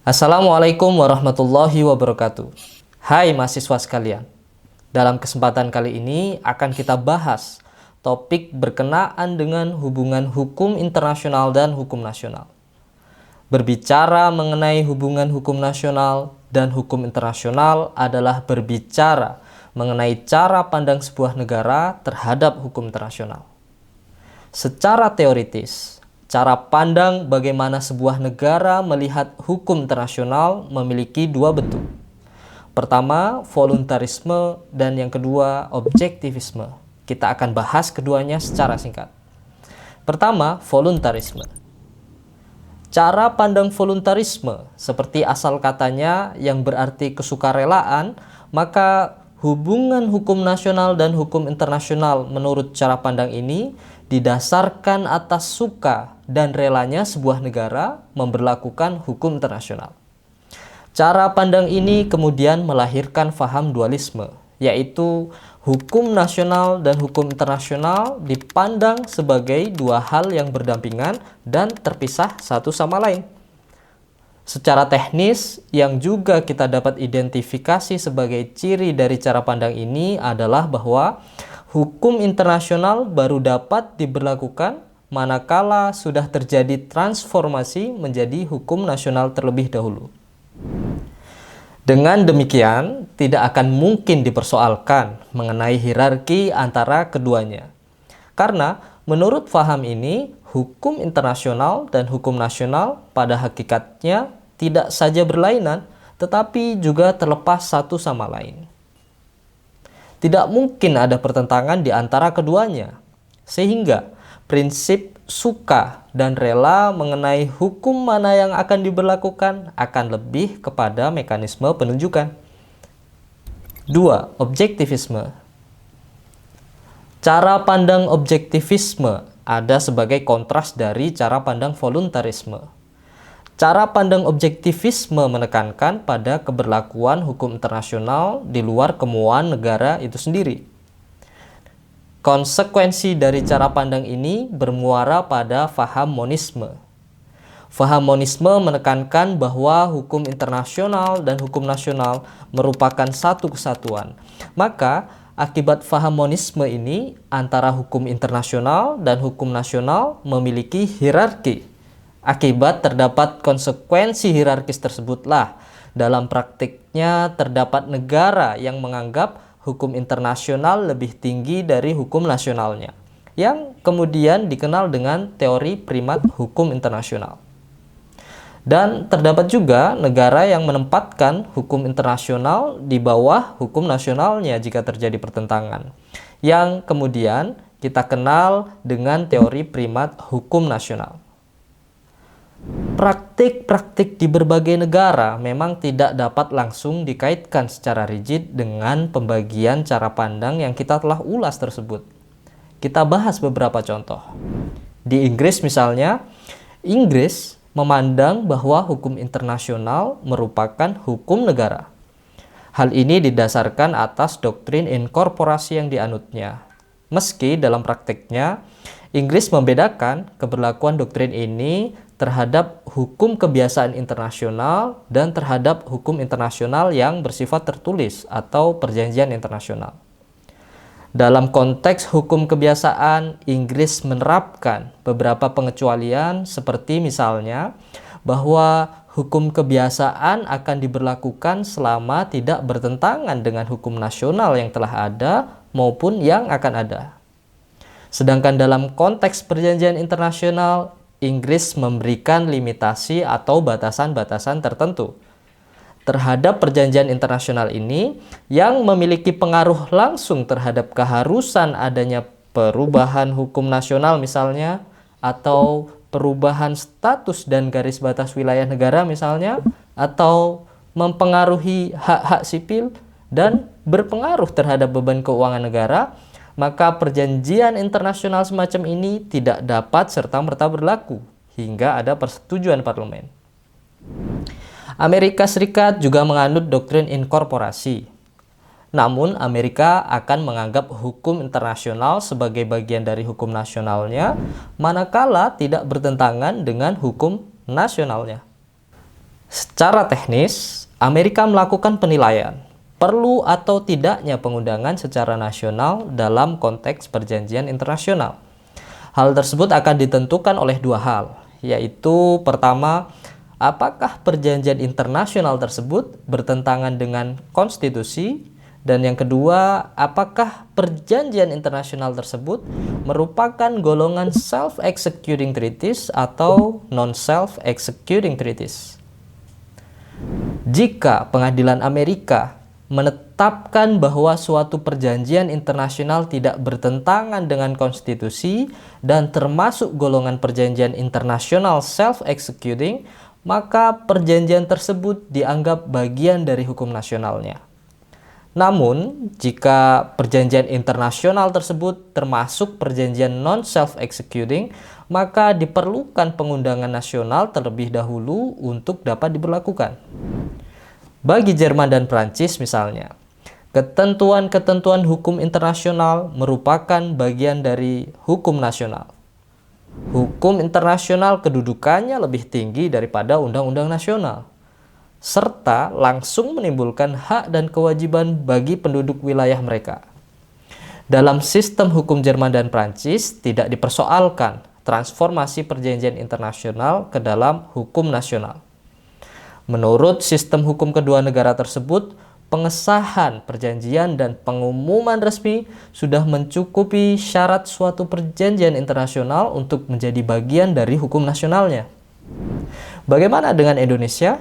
Assalamualaikum warahmatullahi wabarakatuh. Hai mahasiswa sekalian. Dalam kesempatan kali ini akan kita bahas topik berkenaan dengan hubungan hukum internasional dan hukum nasional. Berbicara mengenai hubungan hukum nasional dan hukum internasional adalah berbicara mengenai cara pandang sebuah negara terhadap hukum internasional. Secara teoritis, cara pandang bagaimana sebuah negara melihat hukum internasional memiliki dua bentuk. Pertama, voluntarisme, dan yang kedua, objektivisme. Kita akan bahas keduanya secara singkat. Pertama, voluntarisme. Cara pandang voluntarisme, seperti asal katanya yang berarti kesukarelaan, maka hubungan hukum nasional dan hukum internasional menurut cara pandang ini didasarkan atas suka dan relanya sebuah negara memberlakukan hukum internasional. Cara pandang ini kemudian melahirkan faham dualisme, yaitu hukum nasional dan hukum internasional dipandang sebagai dua hal yang berdampingan dan terpisah satu sama lain. Secara teknis, yang juga kita dapat identifikasi sebagai ciri dari cara pandang ini adalah bahwa hukum internasional baru dapat diberlakukan manakala sudah terjadi transformasi menjadi hukum nasional terlebih dahulu. Dengan demikian, tidak akan mungkin dipersoalkan mengenai hierarki antara keduanya. Karena menurut faham ini, hukum internasional dan hukum nasional pada hakikatnya tidak saja berlainan, tetapi juga terlepas satu sama lain. Tidak mungkin ada pertentangan di antara keduanya, sehingga prinsip suka dan rela mengenai hukum mana yang akan diberlakukan akan lebih kepada mekanisme penunjukan. 2. Objektivisme. Cara pandang objektivisme ada sebagai kontras dari cara pandang voluntarisme. Cara pandang objektivisme menekankan pada keberlakuan hukum internasional di luar kemauan negara itu sendiri. Konsekuensi dari cara pandang ini bermuara pada faham monisme. Faham monisme menekankan bahwa hukum internasional dan hukum nasional merupakan satu kesatuan. Maka, akibat faham monisme ini, antara hukum internasional dan hukum nasional memiliki hierarki. Akibat terdapat konsekuensi hierarkis tersebutlah, dalam praktiknya terdapat negara yang menganggap hukum internasional lebih tinggi dari hukum nasionalnya, yang kemudian dikenal dengan teori primat hukum internasional. Dan terdapat juga negara yang menempatkan hukum internasional di bawah hukum nasionalnya jika terjadi pertentangan, yang kemudian kita kenal dengan teori primat hukum nasional. Praktik-praktik di berbagai negara memang tidak dapat langsung dikaitkan secara rigid dengan pembagian cara pandang yang kita telah ulas tersebut. Kita bahas beberapa contoh. Di Inggris misalnya, Inggris memandang bahwa hukum internasional merupakan hukum negara. Hal ini didasarkan atas doktrin inkorporasi yang dianutnya. Meski dalam praktiknya, Inggris membedakan keberlakuan doktrin ini terhadap hukum kebiasaan internasional dan terhadap hukum internasional yang bersifat tertulis atau perjanjian internasional. Dalam konteks hukum kebiasaan, Inggris menerapkan beberapa pengecualian seperti misalnya bahwa hukum kebiasaan akan diberlakukan selama tidak bertentangan dengan hukum nasional yang telah ada maupun yang akan ada. Sedangkan dalam konteks perjanjian internasional, Inggris memberikan limitasi atau batasan-batasan tertentu terhadap perjanjian internasional ini yang memiliki pengaruh langsung terhadap keharusan adanya perubahan hukum nasional misalnya, atau perubahan status dan garis batas wilayah negara misalnya, atau mempengaruhi hak-hak sipil dan berpengaruh terhadap beban keuangan negara. Maka perjanjian internasional semacam ini tidak dapat serta-merta berlaku hingga ada persetujuan parlemen. Amerika Serikat juga menganut doktrin inkorporasi. Namun Amerika akan menganggap hukum internasional sebagai bagian dari hukum nasionalnya manakala tidak bertentangan dengan hukum nasionalnya. Secara teknis, Amerika melakukan penilaian perlu atau tidaknya pengundangan secara nasional dalam konteks perjanjian internasional. Hal tersebut akan ditentukan oleh dua hal, yaitu pertama, apakah perjanjian internasional tersebut bertentangan dengan konstitusi, dan yang kedua, apakah perjanjian internasional tersebut merupakan golongan self-executing treaties atau non-self-executing treaties. Jika pengadilan Amerika menetapkan bahwa suatu perjanjian internasional tidak bertentangan dengan konstitusi dan termasuk golongan perjanjian internasional self-executing, maka perjanjian tersebut dianggap bagian dari hukum nasionalnya. Namun, jika perjanjian internasional tersebut termasuk perjanjian non-self-executing, maka diperlukan pengundangan nasional terlebih dahulu untuk dapat diberlakukan. Bagi Jerman dan Prancis misalnya, ketentuan-ketentuan hukum internasional merupakan bagian dari hukum nasional. Hukum internasional kedudukannya lebih tinggi daripada undang-undang nasional, serta langsung menimbulkan hak dan kewajiban bagi penduduk wilayah mereka. Dalam sistem hukum Jerman dan Prancis tidak dipersoalkan transformasi perjanjian internasional ke dalam hukum nasional. Menurut sistem hukum kedua negara tersebut, pengesahan perjanjian dan pengumuman resmi sudah mencukupi syarat suatu perjanjian internasional untuk menjadi bagian dari hukum nasionalnya. Bagaimana dengan Indonesia?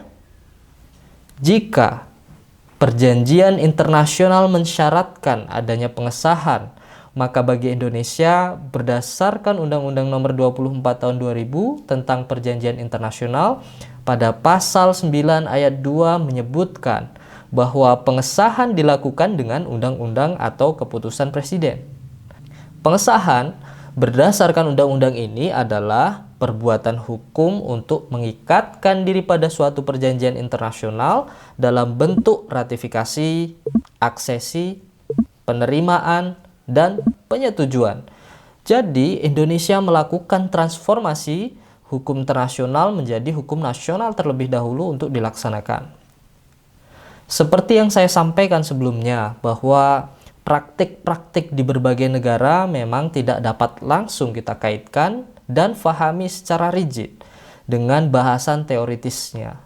Jika perjanjian internasional mensyaratkan adanya pengesahan, maka bagi Indonesia berdasarkan Undang-Undang Nomor 24 Tahun 2000 tentang Perjanjian Internasional, pada pasal 9 ayat 2 menyebutkan bahwa pengesahan dilakukan dengan undang-undang atau keputusan presiden. Pengesahan berdasarkan undang-undang ini adalah perbuatan hukum untuk mengikatkan diri pada suatu perjanjian internasional dalam bentuk ratifikasi, aksesi, penerimaan, dan penyetujuan. Jadi, Indonesia melakukan transformasi hukum internasional menjadi hukum nasional terlebih dahulu untuk dilaksanakan. Seperti yang saya sampaikan sebelumnya, bahwa praktik-praktik di berbagai negara memang tidak dapat langsung kita kaitkan dan fahami secara rigid dengan bahasan teoritisnya.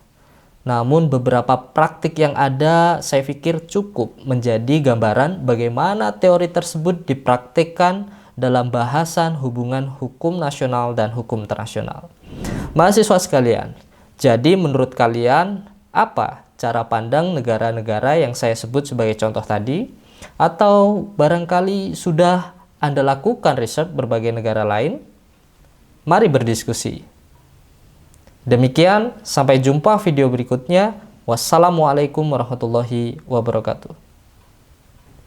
Namun beberapa praktik yang ada saya pikir cukup menjadi gambaran bagaimana teori tersebut dipraktikkan dalam bahasan hubungan hukum nasional dan hukum internasional. Mahasiswa sekalian, jadi menurut kalian apa cara pandang negara-negara yang saya sebut sebagai contoh tadi? Atau barangkali sudah Anda lakukan riset berbagai negara lain? Mari berdiskusi. Demikian, sampai jumpa video berikutnya. Wassalamualaikum warahmatullahi wabarakatuh.